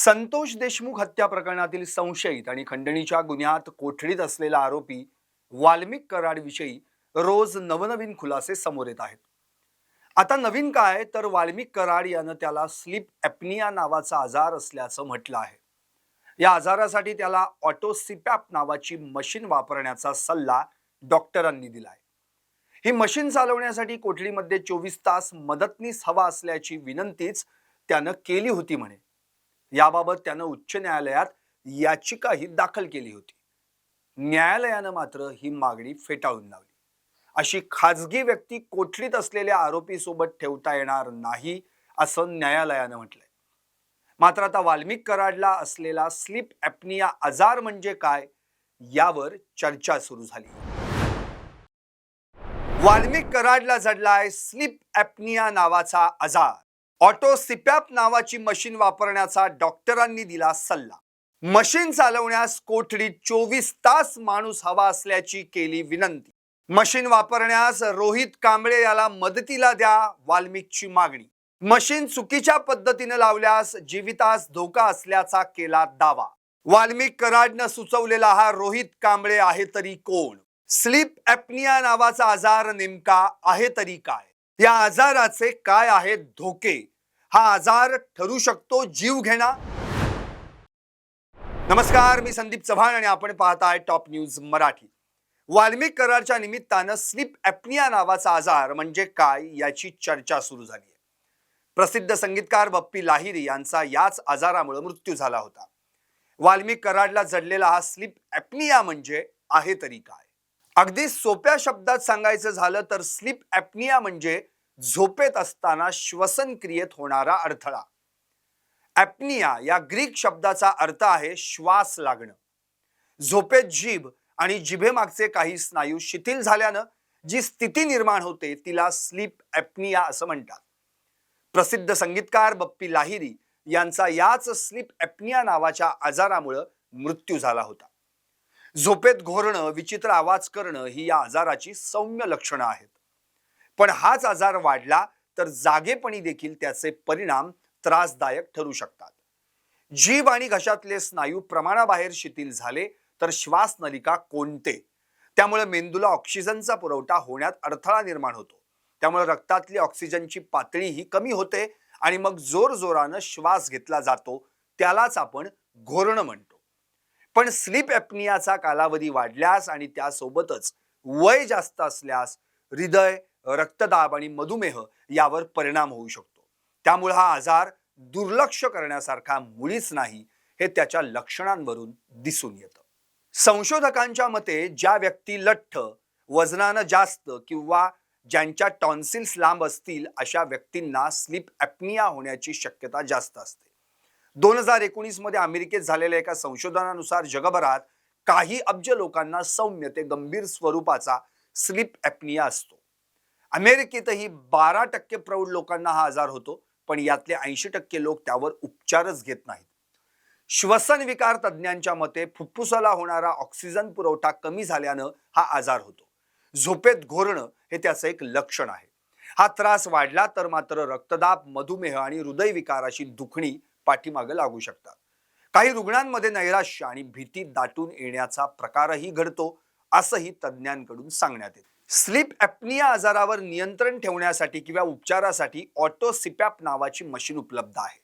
संतोष देशमुख हत्या प्रकरणातील संशयित आणि खंडणीच्या गुन्ह्यात कोठडीत असलेला आरोपी वाल्मिक कराडविषयी रोज नवनवीन खुलासे समोर येत आहेत. आता नवीन काय तर वाल्मिक कराड यानं त्याला स्लीप ॲपनिया नावाचा आजार असल्याचं म्हटलं आहे. या आजारासाठी त्याला ऑटोसिपॅप नावाची मशीन वापरण्याचा सल्ला डॉक्टरांनी दिलाय. ही मशीन चालवण्यासाठी कोठडीमध्ये 24 तास मदतनीस हवा असल्याची विनंतीच त्यानं केली होती म्हणे. याबाबत त्यानं उच्च न्यायालयात याचिकाही दाखल केली होती. न्यायालयानं मात्र ही मागणी फेटाळून लावली. अशी खाजगी व्यक्ती कोठडीत असलेल्या आरोपी सोबत ठेवता येणार नाही असं न्यायालयानं म्हटलंय. मात्र आता वाल्मिक कराडला असलेला स्लीप ॲपनिया आजार म्हणजे काय यावर चर्चा सुरू झाली. वाल्मिक कराडला जडलाय स्लीप ॲपनिया नावाचा आजार. ऑटोसिपॅप नावाची मशीन वापरण्याचा डॉक्टरांनी दिला सल्ला. मशीन चालवण्यास कोठडीत 24 तास माणूस हवा असल्याची केली विनंती. मशीन वापरण्यास रोहित कांबळे याला मदतीला द्या वाल्मिकची मागणी. मशीन चुकीच्या पद्धतीने लावल्यास जीवितास धोका असल्याचा केला दावा. वाल्मिक कराडनं सुचवलेला हा रोहित कांबळे आहे तरी कोण? स्लीप ॲपनिया नावाचा आजार नेमका आहे तरी काय? या आजाराचे काय आहेत धोके? हा आजार ठरू शकतो जीवघेणा? नमस्कार, मी संदीप चव्हाण आणि आपण पाहताय टॉप न्यूज मराठी. वाल्मिक कराडच्या निमित्तानं स्लीप ॲपनिया नावाचा आजार म्हणजे काय याची चर्चा सुरू झाली आहे. प्रसिद्ध संगीतकार बप्पी लाहिरी यांचा याच आजारामुळे मृत्यू झाला होता. वाल्मिक कराडला जडलेला हा स्लीप ॲपनिया म्हणजे आहे तरी काय? अगदी सोप्या शब्दात सांगायचं झालं तर स्लीप ॲपनिया म्हणजे झोपेत असताना श्वसन क्रियेत होणारा अडथळा. ॲपनिया या ग्रीक शब्दाचा अर्थ आहे श्वास लागणं. झोपेत जीभ आणि जिभेमागचे काही स्नायू शिथिल झाल्यानं जी स्थिती निर्माण होते तिला स्लीप ॲपनिया असं म्हणतात. प्रसिद्ध संगीतकार बप्पी लाहिरी यांचा याच स्लीप ॲपनिया नावाच्या आजारामुळे मृत्यू झाला होता. झोपेत घोरणं, विचित्र आवाज करणं ही या आजाराची सौम्य लक्षणं आहेत. पण हाच आजार वाढला तर जागेपणी देखील त्याचे परिणाम त्रासदायक ठरू शकतात. जीभ आणि घशातले स्नायू प्रमाणाबाहेर शिथिल झाले तर श्वासनलिका कोंडते. त्यामुळे मेंदूला ऑक्सिजनचा पुरवठा होण्यात अडथळा निर्माण होतो. त्यामुळे रक्तातली ऑक्सिजनची पातळी ही कमी होते आणि मग जोरजोरानं श्वास घेतला जातो. त्यालाच आपण घोरणं म्हणतो. पण स्लीप ॲपनियाचा कालावधी वाढल्यास आणि त्यासोबतच वय जास्त असल्यास हृदय, रक्तदाब आणि मधुमेह यावर परिणाम होऊ शकतो. त्यामुळे हा आजार दुर्लक्ष करण्यासारखा मुळीच नाही हे त्याच्या लक्षणांवरून दिसून येतं. संशोधकांच्या मते ज्या व्यक्ती लठ्ठ, वजनानं जास्त किंवा ज्यांच्या टॉन्सिल्स लांब असतील अशा व्यक्तींना स्लीप ॲपनिया होण्याची शक्यता जास्त असते. 2019 मध्ये अमेरिकेत झालेल्या एका संशोधनानुसार जगभरात काही अब्ज लोकांना सौम्य ते गंभीर स्वरूपाचा स्लीप ॲपनिया असतो. अमेरिकेतही 12% प्रौढ लोकांना हा आजार होतो, पण यातले 80% लोक त्यावर उपचारच घेत नाहीत. श्वसन विकार तज्ज्ञांच्या मते फुफ्फुसाला होणारा ऑक्सिजन पुरवठा कमी झाल्यानं हा आजार होतो. झोपेत घोरणं हे त्याचं एक लक्षण आहे. हा त्रास वाढला तर मात्र रक्तदाब, मधुमेह आणि हृदयविकाराची दुखणी पाठीमागे लागू शकतात. काही रुग्णांमध्ये नैराश्य आणि भीती दाटून येण्याचा प्रकारही घडतो असंही तज्ज्ञांकडून सांगण्यात येतं. स्लीप ॲपनिया आजारावर नियंत्रण ठेवण्यासाठी किंवा उपचारासाठी ऑटोसिपॅप नावाची मशीन उपलब्ध आहे.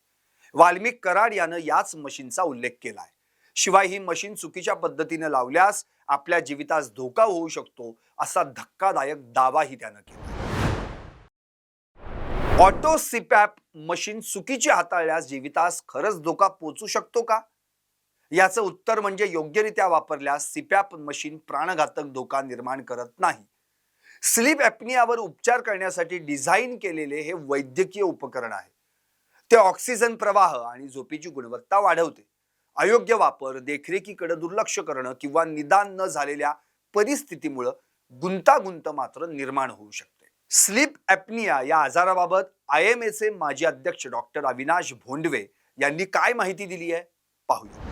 वाल्मिक कराड यानं याच मशीनचा उल्लेख केलाय. शिवाय ही मशीन चुकीच्या पद्धतीने लावल्यास आपल्या जीवितास धोका होऊ शकतो असा धक्कादायक दावाही त्यानं केला. ऑटोसिपॅप मशीन चुकीची हाताळल्यास जीवितास खरंच धोका पोचू शकतो का? याचं उत्तर म्हणजे योग्यरित्या वापरल्यास सिपॅप मशीन प्राणघातक धोका निर्माण करत नाही. स्लीप ॲपनियावर उपचार करण्यासाठी डिझाईन केलेले हे वैद्यकीय उपकरण आहे. ते ऑक्सिजन प्रवाह आणि झोपेची गुणवत्ता वाढवते. अयोग्य वापर, देखरेखीकडे दुर्लक्ष करणं किंवा निदान न झालेल्या परिस्थितीमुळे गुंतागुंत मात्र निर्माण होऊ शकते. स्लीप ॲपनिया या आजाराबाबत IMAचे माजी अध्यक्ष डॉक्टर अविनाश भोंडवे यांनी काय माहिती दिली आहे पाहूया.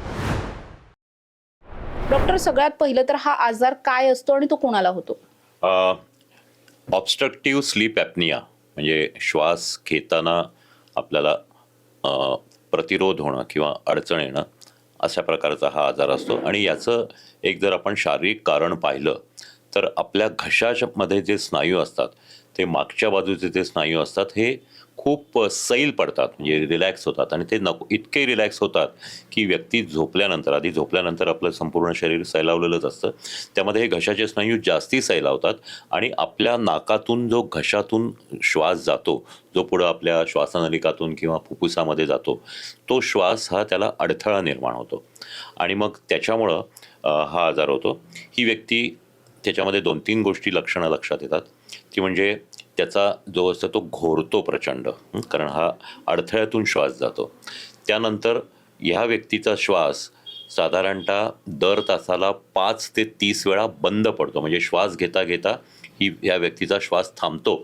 डॉक्टर, सगळ्यात पहिलं तर हा आजार काय असतो आणि तो कोणाला होतो? ऑब्स्ट्रक्टिव्ह स्लीप ॲपनिया म्हणजे श्वास घेताना आपल्याला प्रतिरोध होणं किंवा अडचण येणं अशा प्रकारचा हा आजार असतो. आणि याचं एक जर आपण शारीरिक कारण पाहिलं तर आपल्या घशामध्ये जे स्नायू असतात ते मागच्या बाजूचे जे स्नायू असतात हे खूप सैल पडतात, म्हणजे रिलॅक्स होतात. आणि ते इतके रिलॅक्स होतात की व्यक्ती आधी झोपल्यानंतर आपलं संपूर्ण शरीर सैलावलेलंच असतं, त्यामध्ये हे घशाचे स्नायू जास्ती सैलावतात आणि आपल्या नाकातून जो घशातून श्वास जातो, जो पुढं आपल्या श्वासनलिकातून किंवा फुफ्फुसामध्ये जातो, तो श्वास हा त्याला अडथळा निर्माण होतो आणि मग त्याच्यामुळं हा आजार होतो. ही व्यक्ती त्याच्यामध्ये 2-3 गोष्टी लक्षणं लक्षात येतात. ती म्हणजे त्याचा जो असतो तो घोरतो प्रचंड, कारण हा अडथळ्यातून श्वास जातो. त्यानंतर ह्या व्यक्तीचा श्वास साधारणतः दर तासाला 5 ते 30 वेळा बंद पडतो. म्हणजे श्वास घेता घेता ह्या व्यक्तीचा श्वास थांबतो,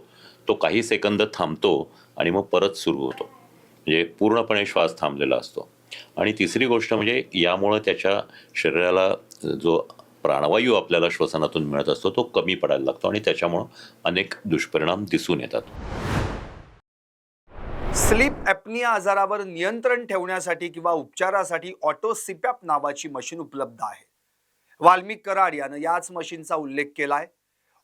तो काही सेकंद थांबतो आणि मग परत सुरू होतो, म्हणजे पूर्णपणे श्वास थांबलेला असतो. आणि तिसरी गोष्ट म्हणजे यामुळं त्याच्या शरीराला जो प्राणवायू आपल्याला श्वसनातून मिळत असतो तो कमी पडायला लागतो आणि त्याच्यामुळं अनेक दुष्परिणाम दिसून येतात. स्लीप ॲपनिया आजारावर नियंत्रण ठेवण्यासाठी किंवा उपचारासाठी ऑटो सीपॅप नावाची मशीन उपलब्ध आहे. वाल्मिक कराड यानं याच मशीनचा उल्लेख केलाय.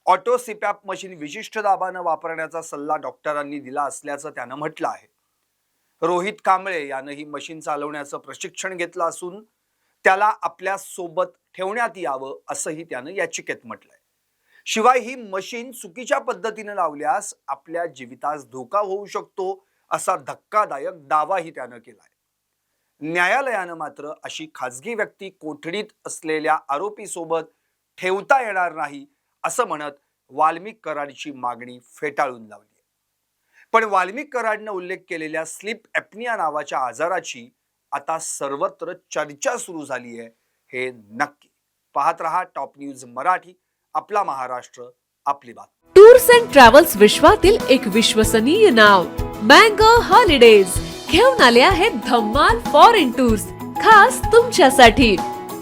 ऑटो सीपॅप मशीन विशिष्ट दाबानं वापरण्याचा सल्ला डॉक्टरांनी दिला असल्याचं त्यानं म्हटलं आहे. रोहित कांबळे यानं ही मशीन चालवण्याचं प्रशिक्षण घेतलं असून त्याला आपल्या सोबत ठेवण्यात यावं असंही त्यानं याचिकेत म्हटलंय. शिवाय ही मशीन चुकीच्या पद्धतीनं लावल्यास आपल्या जीवितास धोका होऊ शकतो असा धक्कादायक दावाही त्यानं केलाय. न्यायालयानं मात्र अशी खाजगी व्यक्ती कोठडीत असलेल्या आरोपी सोबत ठेवता येणार नाही असं म्हणत वाल्मिक कराडची मागणी फेटाळून लावली. पण वाल्मिक कराडनं उल्लेख केलेल्या स्लीप ॲपनिया नावाच्या आजाराची आता सर्वत्र चर्चा सुरू झाली आहे हे नक्की. पाहत रहा टॉप न्यूज मराठी, आपला महाराष्ट्र आपली बात. टूर्स अँड ट्रॅव्हल्स विश्वातील एक विश्वसनीय नाव मँगो हॉलिडेज घेऊन आले आहेत धम्माल फॉरेन टूर्स खास तुमच्यासाठी.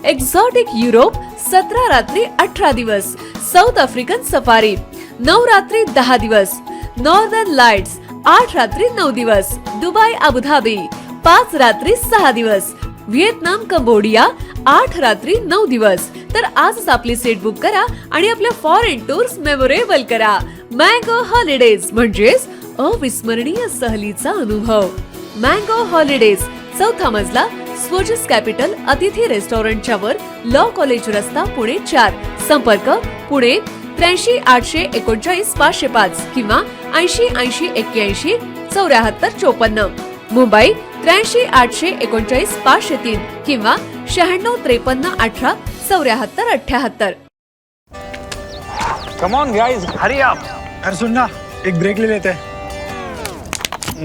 एक्झॉटिक युरोप 17 रात्री 18 दिवस, साऊथ आफ्रिकन सफारी 9 रात्री 10 दिवस, नॉर्दर्न लाईट्स 8 रात्री 9 दिवस, दुबई अबुधाबी 5 रात्री 6 दिवस, व्हिएतनाम कंबोडिया 8 रात्री 9 दिवस. तर आजच आपली सीट बुक करा आणि आपल्या फॉरेन टूर्स मेमोरेबल करा. मँगो हॉलिडेज म्हणजेच अविस्मरणीय सहलीचा अनुभव. मँगो हॉलिडेज, 4था मजला, स्वोजस कॅपिटल अतिथी रेस्टॉरंटच्या वर, लॉ कॉलेज रस्ता, पुणे 4. संपर्क पुणे 83 839 505 किंवा 80 80 81 74 54. मुंबई 83 839 503 किंवा 96 53 18 74 78. Come on guys, hurry up. अरे सुन ना, एक ब्रेक ले लेते हैं.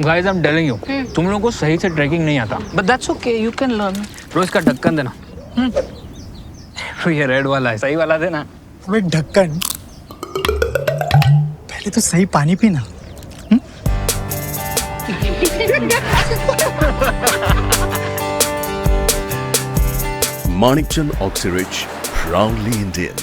Guys, I'm telling you, तुम लोगों को सही से ट्रैकिंग नहीं आता. But that's okay, you can learn. रोज का ढक्कन देना. तो ये रेड वाला है, सही वाला देना. अबे ढक्कन, पहले तो सही पानी पीना. Manikchand Oxyrich, proudly Indian.